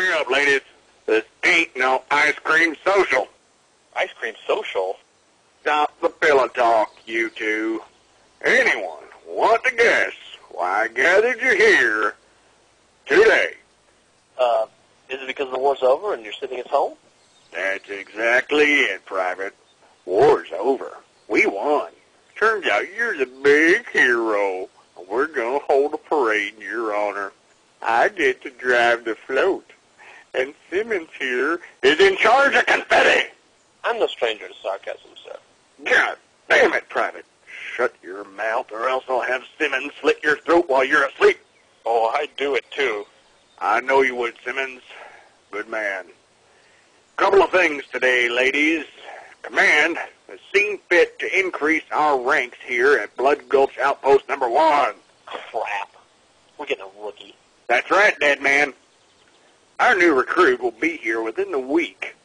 Hurry up, ladies. This ain't no ice cream social. Ice cream social? Stop the pillow talk, you two. Anyone want to guess why I gathered you here today? Is it because the war's over and you're sitting at home? That's exactly it, Private. War's over. We won. Turns out you're the big hero. We're going to hold a parade in your honor. I get to drive the float. And Simmons here is in charge of confetti. I'm no stranger to sarcasm, sir. God damn it, Private. Shut your mouth or else I'll have Simmons slit your throat while you're asleep. Oh, I'd do it, too. I know you would, Simmons. Good man. Couple of things today, ladies. Command has seen fit to increase our ranks here at Blood Gulch Outpost number 1. Crap. We're getting a rookie. That's right, dead man. Our new recruit will be here within the week.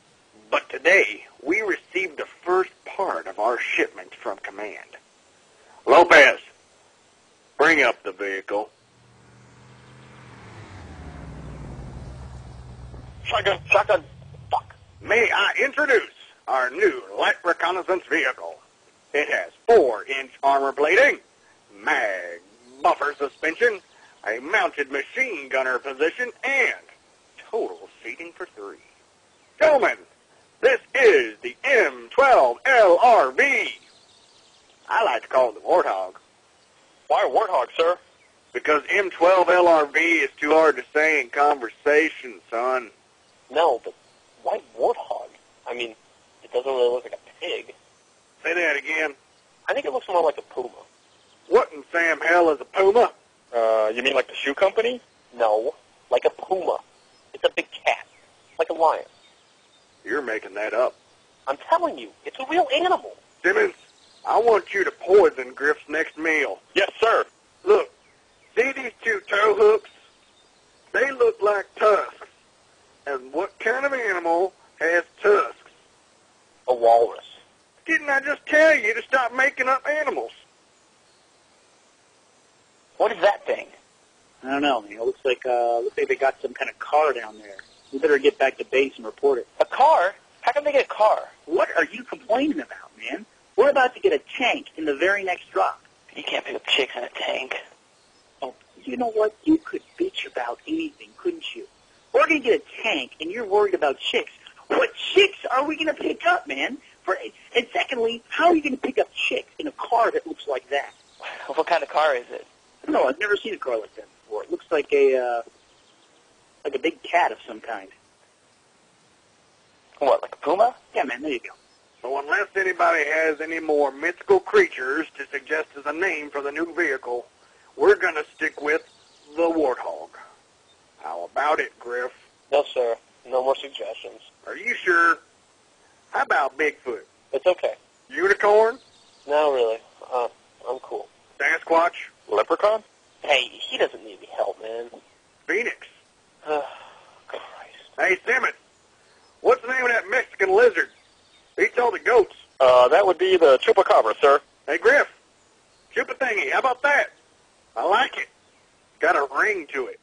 But today, we received the first part of our shipment from Command. Lopez, bring up the vehicle. Shotgun. Fuck. May I introduce our new light reconnaissance vehicle. It has 4-inch armor plating, mag buffer suspension, a mounted machine gunner position, and total seating for 3. Gentlemen, this is the M12 LRV. I like to call it the Warthog. Why Warthog, sir? Because M12 LRV is too hard to say in conversation, son. No, but why Warthog? I mean, it doesn't really look like a pig. Say that again. I think it looks more like a puma. What in Sam hell is a puma? You mean like the shoe company? No, like a puma. It's a big cat, like a lion. You're making that up. I'm telling you, it's a real animal. Simmons, I want you to poison Griff's next meal. Yes, sir. Look, see these 2 toe hooks? They look like tusks. And what kind of animal has tusks? A walrus. Didn't I just tell you to stop making up animals? What is that thing? I don't know, man. It looks like they got some kind of car down there. We better get back to base and report it. A car? How can they get a car? What are you complaining about, man? We're about to get a tank in the very next drop. You can't pick up chicks in a tank. Oh, you know what? You could bitch about anything, couldn't you? We're going to get a tank, and you're worried about chicks. What chicks are we going to pick up, man? And secondly, how are you going to pick up chicks in a car that looks like that? What kind of car is it? I don't know. I've never seen a car like that before. It looks like a big cat of some kind. What, like a puma? Yeah, man, there you go. So unless anybody has any more mythical creatures to suggest as a name for the new vehicle, we're going to stick with the Warthog. How about it, Griff? No, sir. No more suggestions. Are you sure? How about Bigfoot? It's okay. Unicorn? No, really. I'm cool. Sasquatch? Leprechaun? Hey, he doesn't need any help, man. Phoenix? Christ. Hey, Simmons, what's the name of that Mexican lizard? Eats all the goats. That would be the chupacabra, sir. Hey, Griff, chupa thingy, how about that? I like it. Got a ring to it.